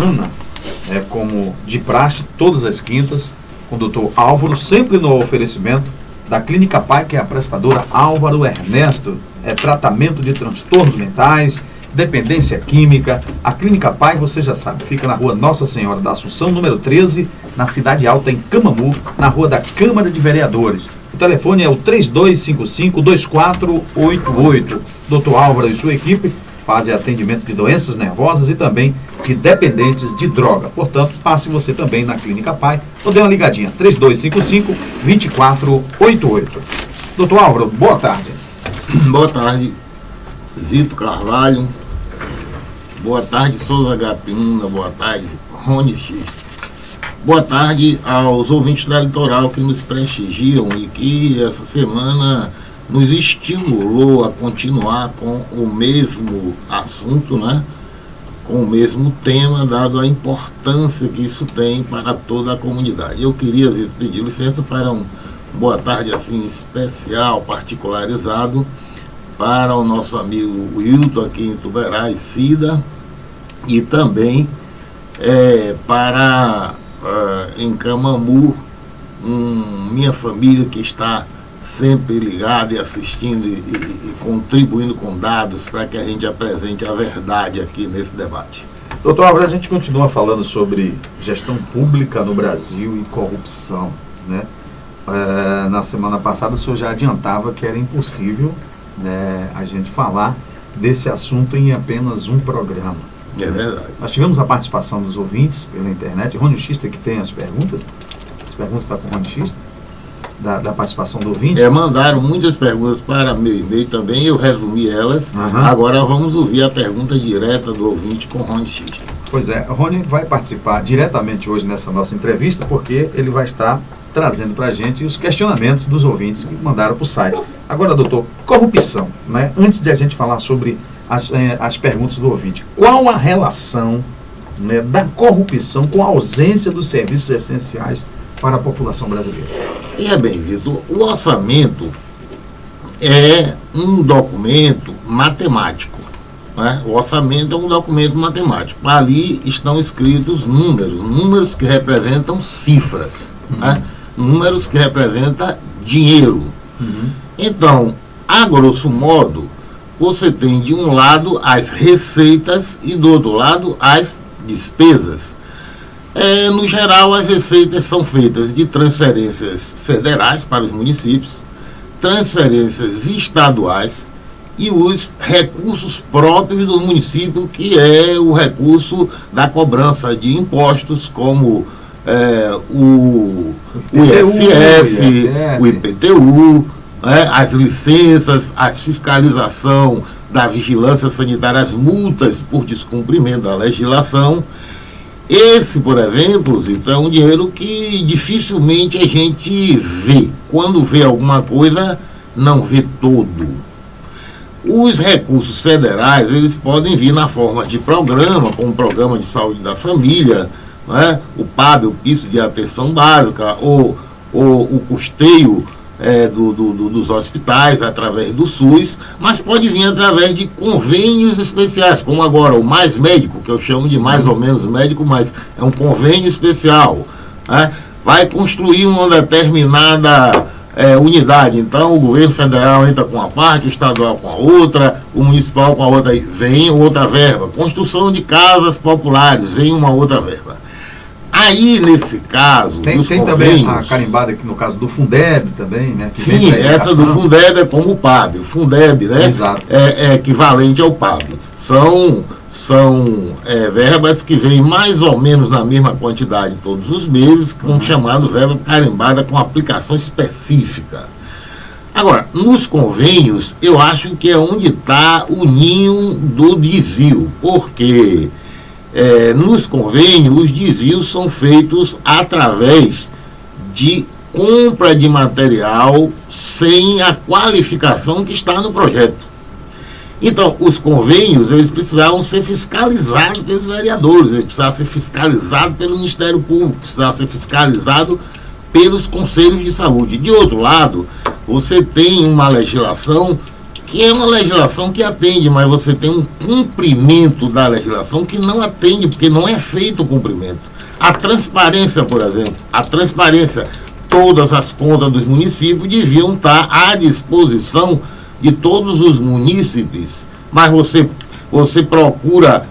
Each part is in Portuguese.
semana, como de praxe, todas as quintas, com o doutor Álvaro, sempre no oferecimento da Clínica Pai, que é a prestadora Álvaro Ernesto, tratamento de transtornos mentais, dependência química. A Clínica Pai, você já sabe, fica na rua Nossa Senhora da Assunção, número 13, na Cidade Alta, em Camamu, na rua da Câmara de Vereadores. O telefone é o 3255-2488. Dr. Álvaro e sua equipe fazem atendimento de doenças nervosas e também de dependentes de droga. Portanto, passe você também na Clínica Pai ou dê uma ligadinha, 3255-2488. Dr. Álvaro, boa tarde. Boa tarde, Zito Carvalho. Boa tarde, Souza Gapina. Boa tarde, Rony X. Boa tarde aos ouvintes da Litoral que nos prestigiam e que essa semana nos estimulou a continuar com o mesmo assunto, né? Com o mesmo tema, dado a importância que isso tem para toda a comunidade. Eu queria, Zito, pedir licença para um boa tarde assim especial, particularizado, para o nosso amigo Wilton aqui em Tuberás, Cida, e também para em Camamu, minha família que está sempre ligada e assistindo e contribuindo com dados para que a gente apresente a verdade aqui nesse debate. Doutor Álvaro, a gente continua falando sobre gestão pública no Brasil e corrupção, né? Na semana passada o senhor já adiantava que era impossível, né, a gente falar desse assunto em apenas um programa. É verdade. Nós tivemos a participação dos ouvintes pela internet. Rony Xista que tem as perguntas. As perguntas estão com o Rony Xista, da participação do ouvinte. Mandaram muitas perguntas para meu e-mail também, eu resumi elas. Agora vamos ouvir a pergunta direta do ouvinte com o Rony Xista. Pois é, o Rony vai participar diretamente hoje nessa nossa entrevista, porque ele vai estar trazendo para a gente os questionamentos dos ouvintes que mandaram para o site. Agora, doutor, corrupção, né? Antes de a gente falar sobre as perguntas do ouvinte, qual a relação, né, da corrupção com a ausência dos serviços essenciais para a população brasileira? Bem, Vitor, o orçamento é um documento matemático, né? O orçamento é um documento matemático. Ali estão escritos números que representam cifras, né? Números que representam dinheiro. Então, a grosso modo, você tem de um lado as receitas e do outro lado as despesas. No geral, as receitas são feitas de transferências federais para os municípios, transferências estaduais e os recursos próprios do município, que é o recurso da cobrança de impostos, como o ISS, o IPTU, as licenças, a fiscalização da vigilância sanitária, as multas por descumprimento da legislação. Esse, por exemplo, Zito, é um dinheiro que dificilmente a gente vê. Quando vê alguma coisa, não vê todo. Os recursos federais, eles podem vir na forma de programa, como o Programa de Saúde da Família, né? O PAB, o Piso de Atenção Básica, ou o custeio dos hospitais através do SUS, mas pode vir através de convênios especiais, como agora o Mais Médico, que eu chamo de mais ou menos médico, mas é um convênio especial, né? Vai construir uma determinada unidade, então o governo federal entra com uma parte, o estadual com a outra, o municipal com a outra, aí vem outra verba. Construção de casas populares, vem uma outra verba. Aí, nesse caso, tem também a carimbada aqui no caso do Fundeb também, né? Sim, essa do Fundeb é como o PAB. O Fundeb, né? Exato. É equivalente ao PAB. São verbas que vêm mais ou menos na mesma quantidade todos os meses, como chamado verba carimbada com aplicação específica. Agora, nos convênios, eu acho que é onde está o ninho do desvio, porque nos convênios, os desvios são feitos através de compra de material sem a qualificação que está no projeto. Então, os convênios, eles precisavam ser fiscalizados pelos vereadores, eles precisavam ser fiscalizados pelo Ministério Público, precisavam ser fiscalizados pelos conselhos de saúde. De outro lado, você tem uma legislação que é uma legislação que atende, mas você tem um cumprimento da legislação que não atende, porque não é feito o cumprimento. A transparência, por exemplo, todas as contas dos municípios deviam estar à disposição de todos os munícipes, mas você procura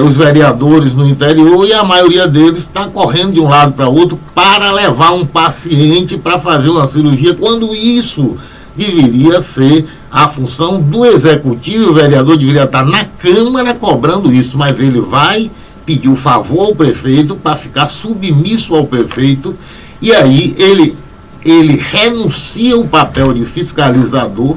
os vereadores no interior e a maioria deles está correndo de um lado para outro para levar um paciente para fazer uma cirurgia, quando isso deveria ser a função do executivo. O vereador deveria estar na Câmara cobrando isso, mas ele vai pedir o favor ao prefeito para ficar submisso ao prefeito, e aí ele renuncia o papel de fiscalizador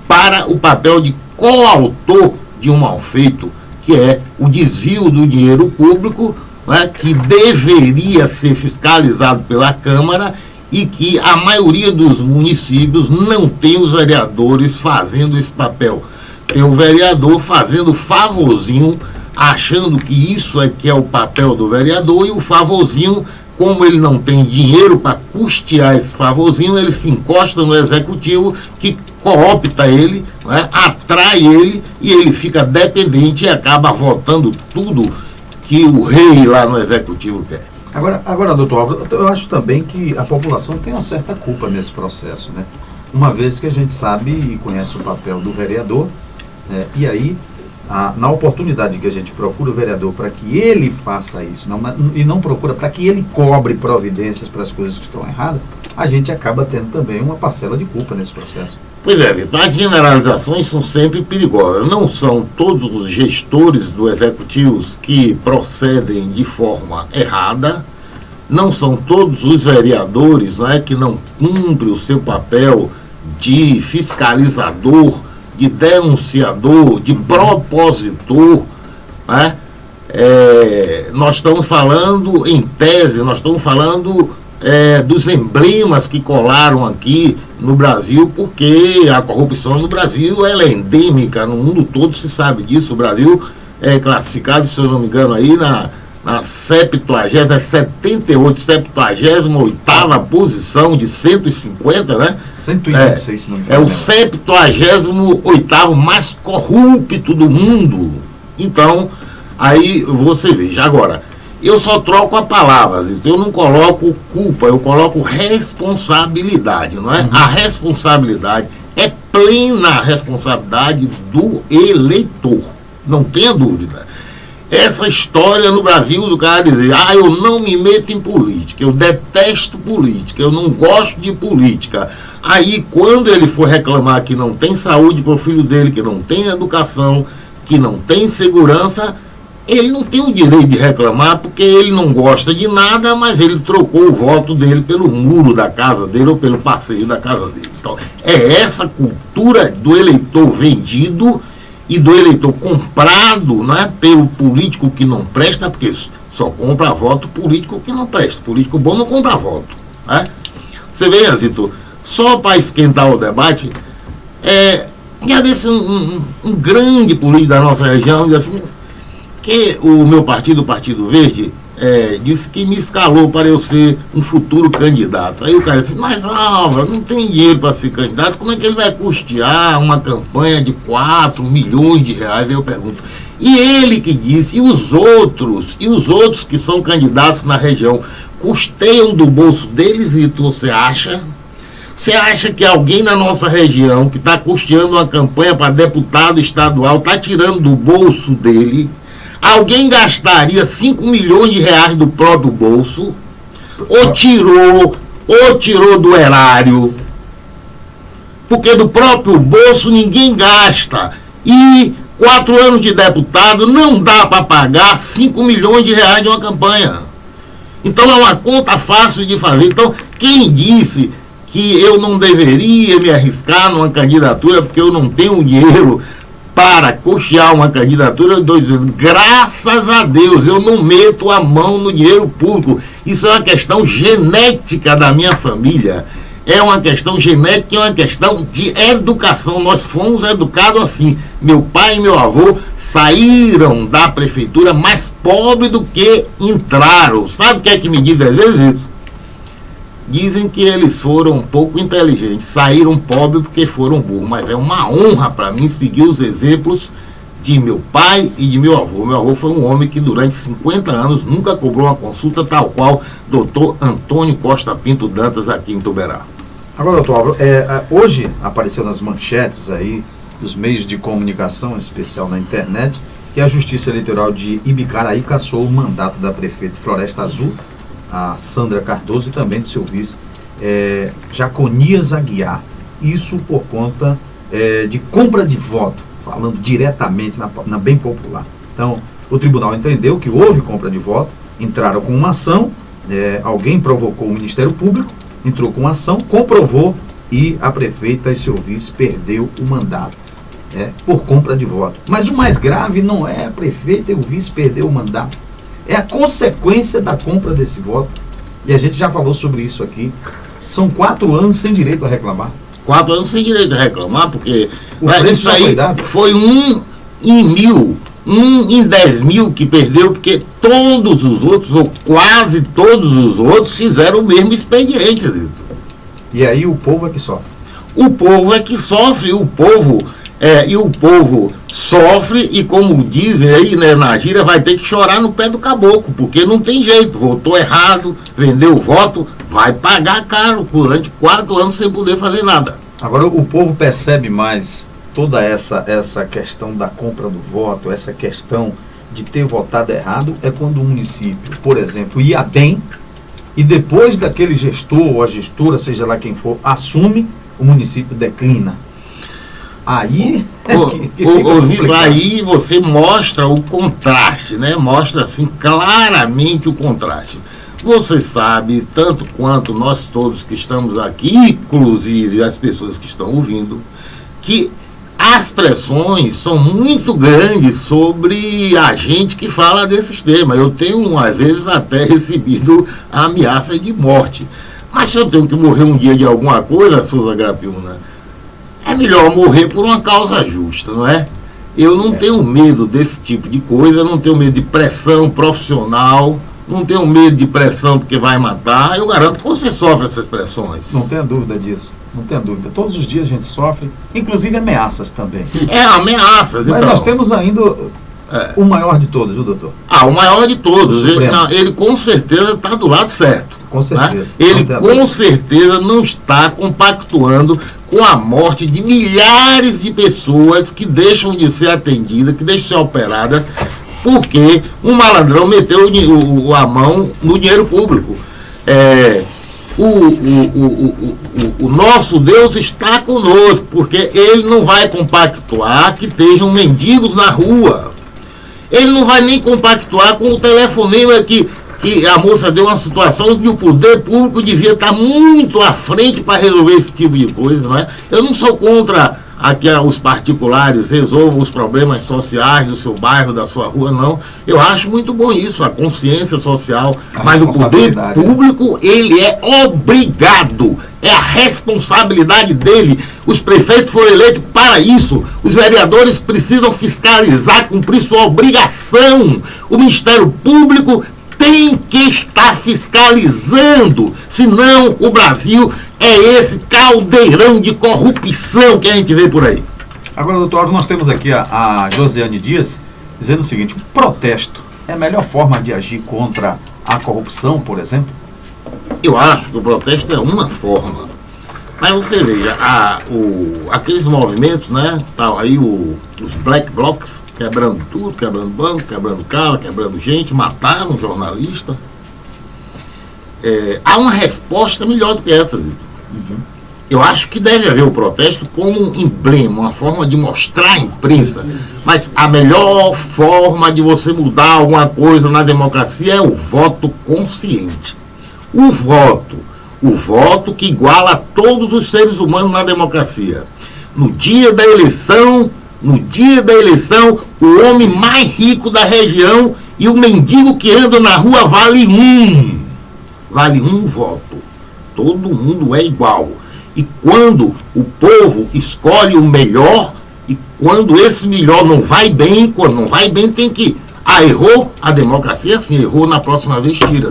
para o papel de coautor de um mal feito, que é o desvio do dinheiro público, né, que deveria ser fiscalizado pela Câmara, e que a maioria dos municípios não tem os vereadores fazendo esse papel. Tem o vereador fazendo favorzinho, achando que isso é que é o papel do vereador, e o favorzinho, como ele não tem dinheiro para custear esse favorzinho, ele se encosta no executivo, que coopta ele, né, atrai ele, e ele fica dependente e acaba votando tudo que o rei lá no executivo quer. Agora, doutor Álvaro, eu acho também que a população tem uma certa culpa nesse processo, né? Uma vez que a gente sabe e conhece o papel do vereador, e aí, na oportunidade que a gente procura o vereador para que ele faça isso, e não procura para que ele cobre providências para as coisas que estão erradas, a gente acaba tendo também uma parcela de culpa nesse processo. Pois é, Vitor, as generalizações são sempre perigosas. Não são todos os gestores do executivo que procedem de forma errada, não são todos os vereadores, né, que não cumprem o seu papel de fiscalizador, de denunciador, de propositor, né? Nós estamos falando, em tese, dos emblemas que colaram aqui no Brasil, porque a corrupção no Brasil ela é endêmica, no mundo todo se sabe disso. O Brasil é classificado, se eu não me engano, aí na 78ª posição de 150, né? 126, se não me engano. É o 78º mais corrupto do mundo. Então, aí você veja. Agora, eu só troco a palavra, então eu não coloco culpa, eu coloco responsabilidade, não é? A responsabilidade é plena responsabilidade do eleitor, não tenha dúvida. Essa história no Brasil do cara dizer, eu não me meto em política, eu detesto política, eu não gosto de política. Aí quando ele for reclamar que não tem saúde para o filho dele, que não tem educação, que não tem segurança, ele não tem o direito de reclamar, porque ele não gosta de nada, mas ele trocou o voto dele pelo muro da casa dele ou pelo passeio da casa dele. Então, é essa cultura do eleitor vendido e do eleitor comprado, né, pelo político que não presta, porque só compra voto político que não presta. Político bom não compra voto. Né? Você vê, Zito, só para esquentar o debate, já desse um grande político da nossa região, diz assim, que o meu partido, o Partido Verde, disse que me escalou para eu ser um futuro candidato. Aí o cara disse, mas Álvaro, não tem dinheiro para ser candidato, como é que ele vai custear uma campanha de 4 milhões de reais? Aí eu pergunto, e ele que disse, e os outros que são candidatos na região, custeiam do bolso deles? E você acha? Você acha que alguém na nossa região que está custeando uma campanha para deputado estadual está tirando do bolso dele? Alguém gastaria 5 milhões de reais do próprio bolso? Ou tirou do erário? Porque do próprio bolso ninguém gasta. E 4 anos de deputado não dá para pagar 5 milhões de reais de uma campanha. Então é uma conta fácil de fazer. Então, quem disse que eu não deveria me arriscar numa candidatura porque eu não tenho dinheiro para custear uma candidatura, eu estou dizendo, graças a Deus, eu não meto a mão no dinheiro público. Isso é uma questão genética da minha família. É uma questão genética, é uma questão de educação. Nós fomos educados assim. Meu pai e meu avô saíram da prefeitura mais pobres do que entraram. Sabe o que é que me diz às vezes? Dizem que eles foram um pouco inteligentes, saíram pobres porque foram burros, mas é uma honra para mim seguir os exemplos de meu pai e de meu avô. Meu avô foi um homem que durante 50 anos nunca cobrou uma consulta tal qual Dr. Antônio Costa Pinto Dantas aqui em Tuberá. Agora, doutor Álvaro, hoje apareceu nas manchetes aí dos meios de comunicação, em especial na internet, que a Justiça Eleitoral de Ibicaraí cassou o mandato da prefeita Floresta Azul, a Sandra Cardoso, e também do seu vice, Jaconias Aguiar. Isso por conta de compra de voto, falando diretamente na bem popular. Então, o tribunal entendeu que houve compra de voto, entraram com uma ação, alguém provocou o Ministério Público, entrou com uma ação, comprovou, e a prefeita e seu vice perdeu o mandato por compra de voto. Mas o mais grave não é a prefeita e o vice perder o mandato, é a consequência da compra desse voto. E a gente já falou sobre isso aqui. São 4 anos sem direito a reclamar. 4 anos sem direito a reclamar, porque isso aí foi 1 em 1000, 1 em 10 mil que perdeu, porque todos os outros, ou quase todos os outros, fizeram o mesmo expediente, Zito. E aí o povo é que sofre. O povo é que sofre, o povo sofre, e como dizem aí, né, na gíria, vai ter que chorar no pé do caboclo, porque não tem jeito, votou errado, vendeu o voto, vai pagar caro durante 4 anos sem poder fazer nada. Agora o povo percebe mais toda essa questão da compra do voto, essa questão de ter votado errado, quando o município, por exemplo, ia bem, e depois daquele gestor ou a gestora, seja lá quem for, assume, o município declina. Aí aí você mostra o contraste, né? Mostra assim claramente o contraste. Você sabe, tanto quanto nós todos que estamos aqui, inclusive as pessoas que estão ouvindo, que as pressões são muito grandes sobre a gente que fala desses temas. Eu tenho, às vezes, até recebido ameaça de morte. Mas se eu tenho que morrer um dia de alguma coisa, Souza Grapiúna, é melhor morrer por uma causa justa, não é? Eu não tenho medo desse tipo de coisa, não tenho medo de pressão profissional, não tenho medo de pressão porque vai matar. Eu garanto que você sofre essas pressões. Não tenha dúvida disso, não tenha dúvida. Todos os dias a gente sofre, inclusive ameaças também. Ameaças. Mas então, nós temos ainda o maior de todos, viu, doutor? O maior de todos. Ele com certeza está do lado certo. Com certeza. Né? Ele com certeza não está compactuando com a morte de milhares de pessoas que deixam de ser atendidas, que deixam de ser operadas, porque um malandrão meteu a mão no dinheiro público. O nosso Deus está conosco, porque ele não vai compactuar que estejam mendigos na rua. Ele não vai nem compactuar com o telefonema que a moça deu uma situação que o poder público devia estar muito à frente para resolver esse tipo de coisa, não é? Eu não sou contra que os particulares resolvam os problemas sociais do seu bairro, da sua rua, não. Eu acho muito bom isso, a consciência social, mas o poder público, ele é obrigado, é a responsabilidade dele. Os prefeitos foram eleitos para isso, os vereadores precisam fiscalizar, cumprir sua obrigação. O Ministério Público tem que estar fiscalizando, senão o Brasil é esse caldeirão de corrupção que a gente vê por aí. Agora, doutor, nós temos aqui a Josiane Dias dizendo o seguinte: o protesto é a melhor forma de agir contra a corrupção, por exemplo? Eu acho que o protesto é uma forma. Mas você veja, aqueles movimentos, né? Tá aí os black blocs quebrando tudo, quebrando banco, quebrando carro, quebrando gente, mataram um jornalista. Há uma resposta melhor do que essa, Zito. Eu acho que deve haver o protesto como um emblema, uma forma de mostrar à imprensa. Mas a melhor forma de você mudar alguma coisa na democracia é o voto consciente. O voto que iguala todos os seres humanos na democracia. No dia da eleição, o homem mais rico da região e o mendigo que anda na rua vale um voto. Todo mundo é igual. E quando o povo escolhe o melhor, e quando esse melhor não vai bem, quando não vai bem tem que... errou, a democracia sim, errou, na próxima vez tira.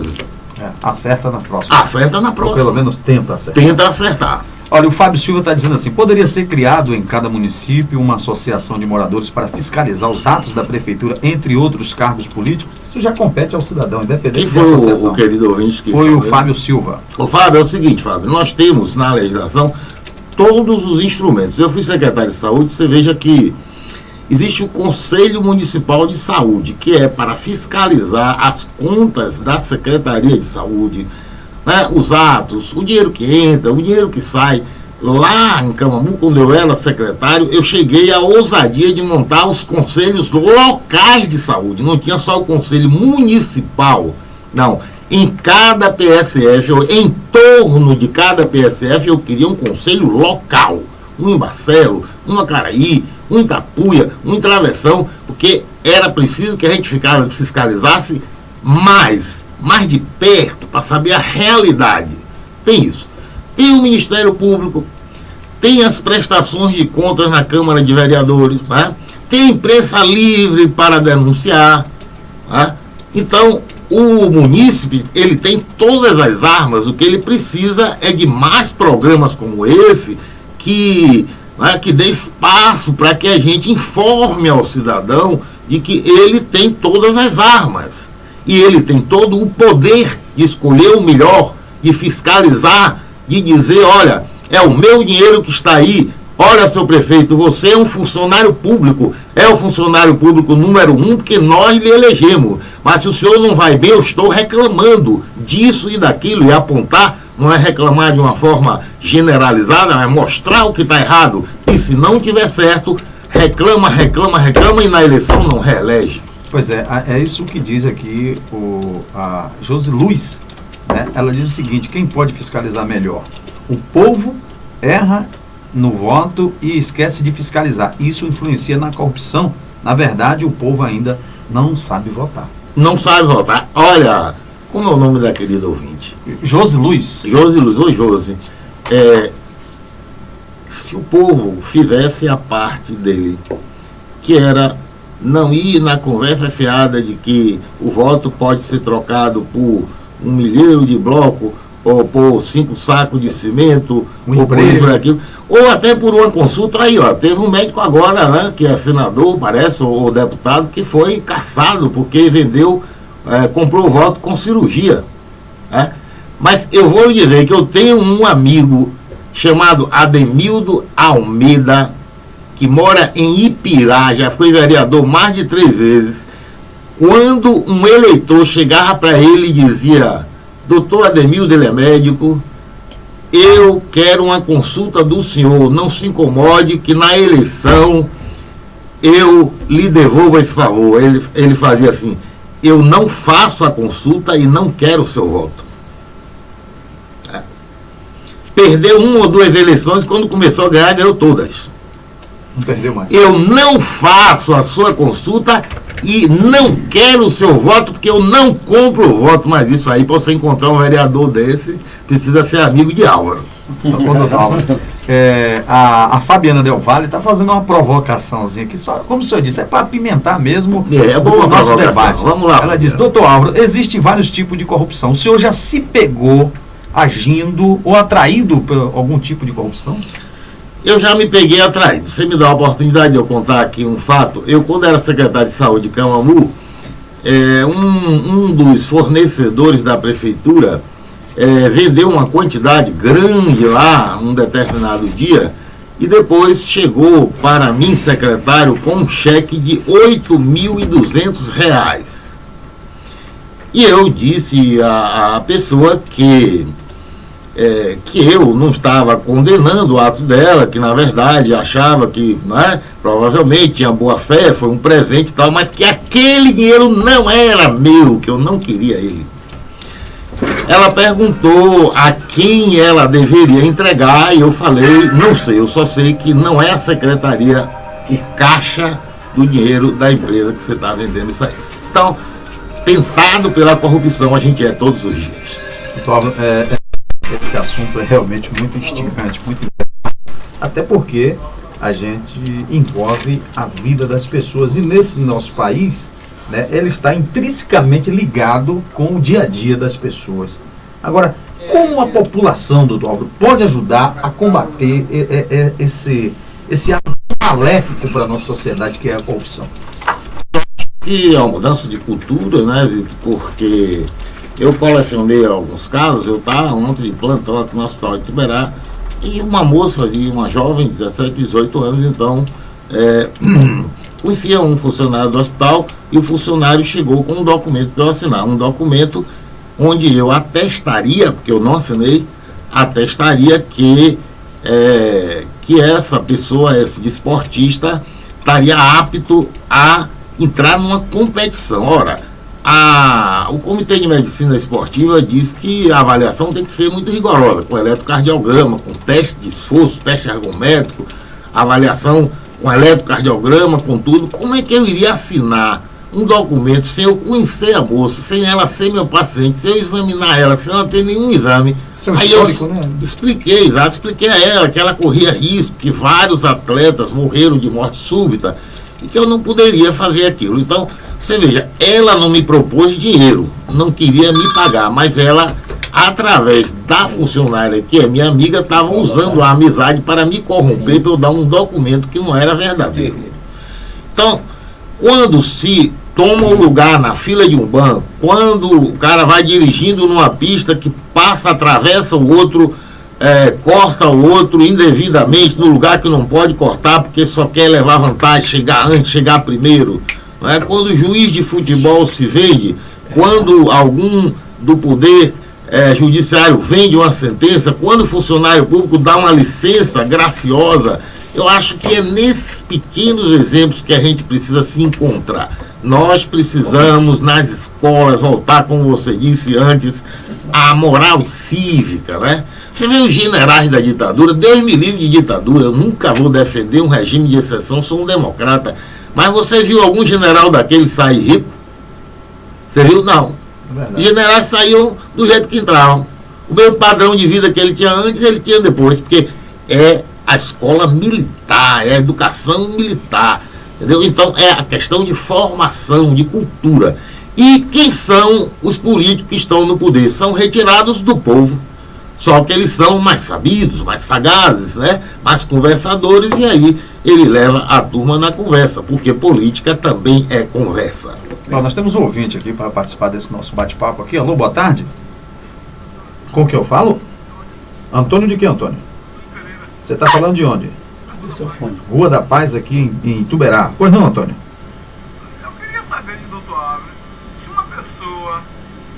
acerta na próxima. Acerta na próxima. Ou pelo menos tenta acertar. Tenta acertar. Olha, o Fábio Silva está dizendo assim: poderia ser criado em cada município uma associação de moradores para fiscalizar os atos da prefeitura, entre outros cargos políticos? Isso já compete ao cidadão, independente Quem da foi associação. o querido ouvinte que Foi o falou? Fábio Silva. O Fábio, é o seguinte, Fábio, nós temos na legislação todos os instrumentos. Eu fui secretário de saúde, você veja que existe o Conselho Municipal de Saúde, que é para fiscalizar as contas da Secretaria de Saúde, né, os atos, o dinheiro que entra, o dinheiro que sai. Lá em Camamu, quando eu era secretário, eu cheguei à ousadia de montar os conselhos locais de saúde. Não tinha só o conselho municipal, não. Em cada PSF, em torno de cada PSF, eu queria um conselho local. Um em Barcelo, um em Acaraí, um em Tapuia, um em Travessão, porque era preciso que a gente fiscalizasse mais de perto, para saber a realidade. Tem isso. Tem o Ministério Público, tem as prestações de contas na Câmara de Vereadores, né? Tem imprensa livre para denunciar. Né? Então, o munícipe, ele tem todas as armas, o que ele precisa é de mais programas como esse, que dê espaço para que a gente informe ao cidadão de que ele tem todas as armas. E ele tem todo o poder de escolher o melhor, de fiscalizar, de dizer, olha, é o meu dinheiro que está aí, olha, seu prefeito, você é um funcionário público, é o funcionário público número 1, porque nós lhe elegemos, mas se o senhor não vai bem, eu estou reclamando disso e daquilo, e apontar, não é reclamar de uma forma generalizada, é mostrar o que está errado, e se não tiver certo, reclama, e na eleição não reelege. Pois é isso que diz aqui a Josi Luz, né? Ela diz o seguinte: quem pode fiscalizar melhor? O povo erra no voto e esquece de fiscalizar. Isso influencia na corrupção. Na verdade, o povo ainda não sabe votar. Não sabe votar. Olha, como é o nome da querida ouvinte? Josi Luz. Josi Luz. Oi, Josi. Se o povo fizesse a parte dele, que era não ir na conversa fiada de que o voto pode ser trocado por 1 milheiro de bloco, ou por 5 sacos de cimento, ou por isso, por aquilo, ou até por uma consulta. Aí, ó, teve um médico agora, né, que é senador, parece, ou deputado, que foi cassado porque comprou voto com cirurgia. Né? Mas eu vou lhe dizer que eu tenho um amigo chamado Ademildo Almeida, que mora em Ipirá, já foi vereador mais de 3 vezes. Quando um eleitor chegava para ele e dizia: doutor Ademildo, ele é médico, eu quero uma consulta do senhor, não se incomode que na eleição eu lhe devolvo esse favor. Ele fazia assim: eu não faço a consulta e não quero o seu voto. Perdeu 1 ou 2 eleições, quando começou a ganhar, ganhou todas. Não perdeu mais. Eu não faço a sua consulta e não quero o seu voto, porque eu não compro o voto. Mas isso aí, para você encontrar um vereador desse, precisa ser amigo de Álvaro. A Fabiana Del Valle está fazendo uma provocaçãozinha aqui, só, como o senhor disse, é para apimentar mesmo o nosso debate. Vamos lá. Ela diz: doutor Álvaro, existem vários tipos de corrupção. O senhor já se pegou agindo ou atraído por algum tipo de corrupção? Eu já me peguei atraído. Você me dá a oportunidade de eu contar aqui um fato. Eu, quando era secretário de saúde de Camamu, um dos fornecedores da prefeitura vendeu uma quantidade grande lá, um determinado dia, e depois chegou para mim, secretário, com um cheque de R$ 8.200. E eu disse à pessoa que eu não estava condenando o ato dela, que na verdade achava que, né, provavelmente tinha boa fé, foi um presente e tal, mas que aquele dinheiro não era meu, que eu não queria ele. Ela perguntou a quem ela deveria entregar e eu falei: não sei, eu só sei que não é a secretaria o caixa do dinheiro da empresa que você está vendendo isso aí. Então, tentado pela corrupção a gente é todos os dias. Então, esse assunto é realmente muito instigante, muito interessante, até porque a gente envolve a vida das pessoas, e nesse nosso país né, ele está intrinsecamente ligado com o dia a dia das pessoas. Agora, como a população, doutor Álvaro, pode ajudar a combater esse ato maléfico para a nossa sociedade, que é a corrupção? E é uma mudança de cultura, né, Zito? Porque eu colecionei alguns casos, eu estava ontem de plantão aqui no hospital de Ituberá, e uma jovem de 17, 18 anos, então, conhecia um funcionário do hospital, e o funcionário chegou com um documento para eu assinar, um documento onde eu atestaria, porque eu não assinei, atestaria que essa pessoa, esse desportista, estaria apto a entrar numa competição. Ora, o Comitê de Medicina Esportiva diz que a avaliação tem que ser muito rigorosa, com eletrocardiograma, com teste de esforço, teste ergométrico, avaliação com eletrocardiograma, com tudo. Como é que eu iria assinar um documento sem eu conhecer a moça, sem ela ser meu paciente, sem eu examinar ela, sem ela ter nenhum exame? Aí eu expliquei a ela que ela corria risco, que vários atletas morreram de morte súbita e que eu não poderia fazer aquilo. Então, você veja, ela não me propôs dinheiro, não queria me pagar, mas ela, através da funcionária, que é minha amiga, estava usando a amizade para me corromper, para eu dar um documento que não era verdadeiro. Então, quando se toma um lugar na fila de um banco, quando o cara vai dirigindo numa pista que passa, atravessa o outro, corta o outro indevidamente no lugar que não pode cortar porque só quer levar vantagem, chegar antes, chegar primeiro, não é? Quando o juiz de futebol se vende, quando algum do poder judiciário vende uma sentença, quando o funcionário público dá uma licença graciosa, eu acho que é nesses pequenos exemplos que a gente precisa se encontrar. Nós precisamos, nas escolas, voltar, como você disse antes, à moral cívica, né? Você vê os generais da ditadura, Deus me livre de ditadura, eu nunca vou defender um regime de exceção, sou um democrata. Mas você viu algum general daquele sair rico? Você viu? Não. Os generais saíam do jeito que entravam. O mesmo padrão de vida que ele tinha antes, ele tinha depois, porque é a escola militar, é a educação militar, entendeu? Então é a questão de formação, de cultura. E quem são os políticos que estão no poder? São retirados do povo, só que eles são mais sabidos, mais sagazes, né? Mais conversadores, e aí ele leva a turma na conversa, porque política também é conversa. Bom, nós temos um ouvinte aqui para participar desse nosso bate-papo aqui. Alô, boa tarde. Com que eu falo? Antônio de quem, Antônio? Você está falando de onde? Rua da Paz, aqui em Ituberá. Pois não, Antônio? Eu queria saber de doutor Álvaro, se uma pessoa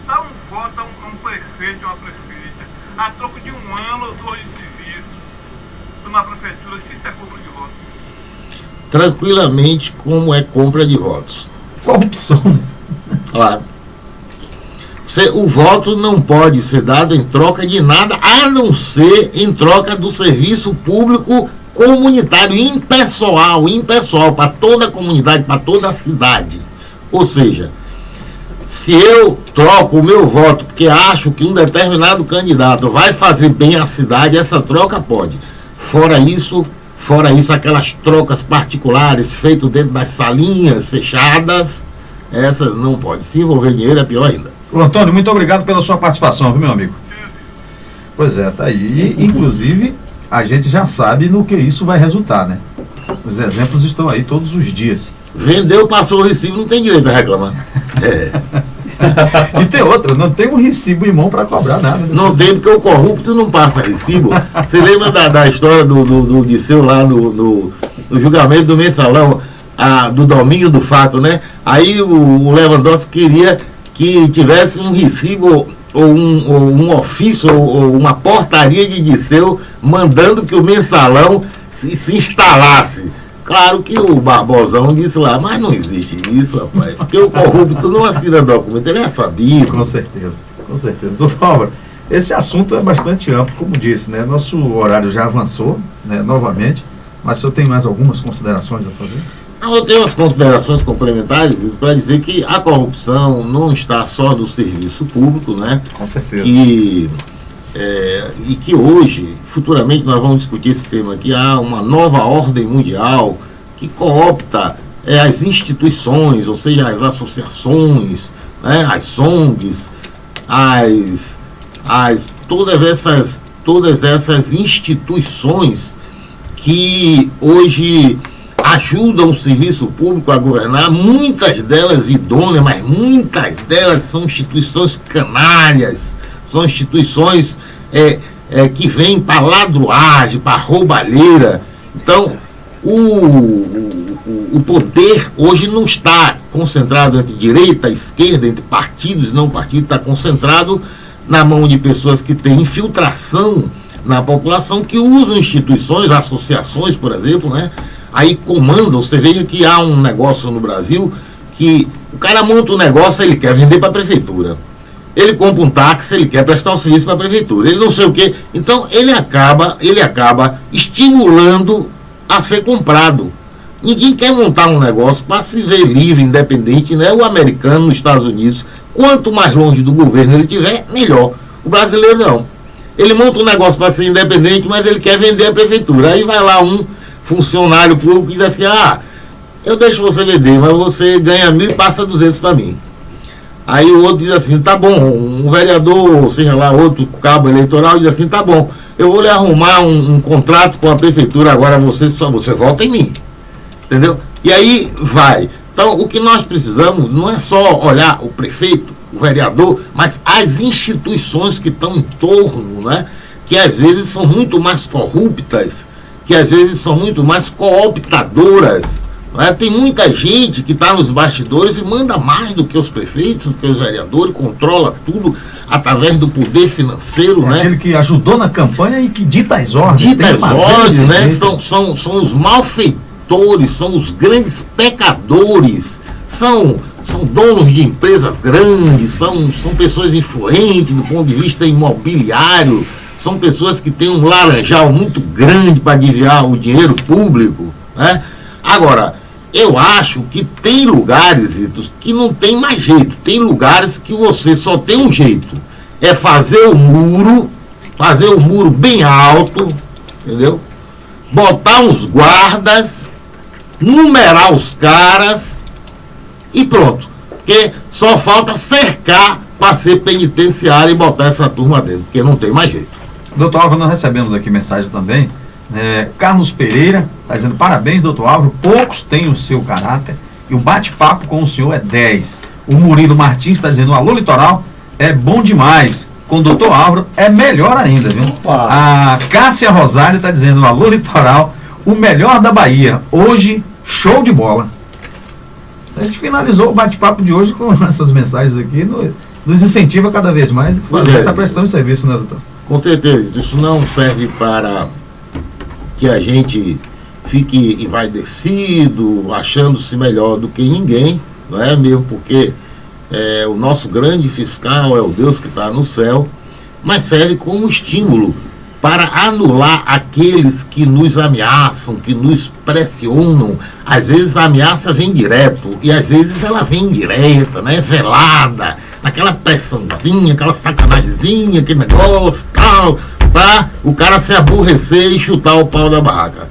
dá um voto a um prefeito ou uma prefeita a troco de um ano ou 2 de serviço numa prefeitura, se isso é compra de votos? Tranquilamente, como é compra de votos. Corrupção. Claro. O voto não pode ser dado em troca de nada, a não ser em troca do serviço público comunitário, impessoal, para toda a comunidade, para toda a cidade. Ou seja, se eu troco o meu voto porque acho que um determinado candidato vai fazer bem à cidade, essa troca pode. Fora isso, aquelas trocas particulares feitas dentro das salinhas fechadas, essas não podem. Se envolver dinheiro é pior ainda. Ô, Antônio, muito obrigado pela sua participação, viu, meu amigo? Pois é, tá aí. Inclusive, a gente já sabe no que isso vai resultar, né? Os exemplos estão aí todos os dias. Vendeu, passou o recibo, não tem direito a reclamar. E tem outra, não tem um recibo em mão para cobrar nada. Né? Não tem, porque o corrupto não passa recibo. Você lembra da história do Disseu lá no julgamento do mensalão, do domínio do fato, né? Aí o Lewandowski queria que tivesse um recibo ou um ofício ou uma portaria de Disseu mandando que o mensalão se instalasse. Claro que o Barbosão disse lá, mas não existe isso, rapaz, porque o corrupto não assina documento, ele é sabido. Com certeza. Doutor Álvaro, esse assunto é bastante amplo, como disse, né? Nosso horário já avançou, né, novamente, mas o senhor tem mais algumas considerações a fazer? Eu tenho as considerações complementares para dizer que a corrupção não está só no serviço público, né? Com certeza. E que hoje, futuramente, nós vamos discutir esse tema aqui, há uma nova ordem mundial que coopta as instituições, ou seja, as associações, né, as SONGs, todas essas instituições que hoje ajudam o serviço público a governar, muitas delas idôneas, mas muitas delas são instituições canalhas, são instituições que vêm para ladruagem, para roubalheira. Então, o poder hoje não está concentrado entre direita e esquerda, entre partidos e não partidos, está concentrado na mão de pessoas que têm infiltração na população, que usam instituições, associações, por exemplo, né? Aí comandam. Você veja que há um negócio no Brasil que o cara monta um negócio, ele quer vender para a prefeitura. Ele compra um táxi, ele quer prestar um serviço para a prefeitura. Ele não sei o quê. Então, ele acaba estimulando a ser comprado. Ninguém quer montar um negócio para se ver livre, independente, né? O americano nos Estados Unidos, quanto mais longe do governo ele tiver, melhor. O brasileiro não. Ele monta um negócio para ser independente, mas ele quer vender a prefeitura. Aí vai lá um funcionário público e diz assim: eu deixo você vender, mas você ganha 1.000 e passa 200 para mim. Aí o outro diz assim: tá bom. Um vereador, seja lá, outro cabo eleitoral, diz assim: tá bom, eu vou lhe arrumar um contrato com a prefeitura, agora você vota em mim. Entendeu? E aí vai. Então, o que nós precisamos não é só olhar o prefeito, o vereador, mas as instituições que estão em torno, né? Que às vezes são muito mais corruptas, que às vezes são muito mais cooptadoras. Né? Tem muita gente que está nos bastidores e manda mais do que os prefeitos, do que os vereadores, controla tudo através do poder financeiro. Né? Aquele que ajudou na campanha e que dita as ordens. Dita as ordens, né? São os malfeitores, são os grandes pecadores, são donos de empresas grandes, são pessoas influentes do ponto de vista imobiliário, são pessoas que têm um laranjal muito grande para desviar o dinheiro público. Né? Agora, eu acho que tem lugares, Itos, que não tem mais jeito. Tem lugares que você só tem um jeito. É fazer o muro bem alto, entendeu? Botar uns guardas, numerar os caras e pronto. Porque só falta cercar para ser penitenciário e botar essa turma dentro, porque não tem mais jeito. Doutor Álvaro, nós recebemos aqui mensagem também. Carlos Pereira está dizendo: parabéns, doutor Álvaro, poucos têm o seu caráter e o bate-papo com o senhor é 10. O Murilo Martins está dizendo: alô, Litoral, é bom demais. Com o doutor Álvaro é melhor ainda, viu? Opa. A Cássia Rosário está dizendo: alô, Litoral, o melhor da Bahia. Hoje, show de bola. A gente finalizou o bate-papo de hoje com essas mensagens aqui, nos incentiva cada vez mais a fazer essa prestação de serviço, né, doutor? Com certeza, isso não serve para que a gente fique envaidecido, achando-se melhor do que ninguém, não é mesmo? Porque o nosso grande fiscal é o Deus que está no céu, mas serve como estímulo para anular aqueles que nos ameaçam, que nos pressionam. Às vezes a ameaça vem direto e às vezes ela vem indireta, né? Velada, aquela pressãozinha, aquela sacanagemzinha, aquele negócio, tal, para o cara se aborrecer e chutar o pau da barraca.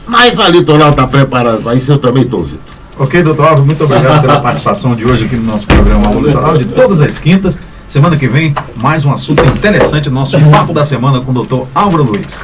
Mas a Litoral está preparada para isso, eu também estou, Zito. Ok, doutor Álvaro, muito obrigado pela participação de hoje aqui no nosso programa Alô Litoral, de todas as quintas. Semana que vem, mais um assunto interessante, nosso Papo da Semana com o doutor Álvaro Luiz.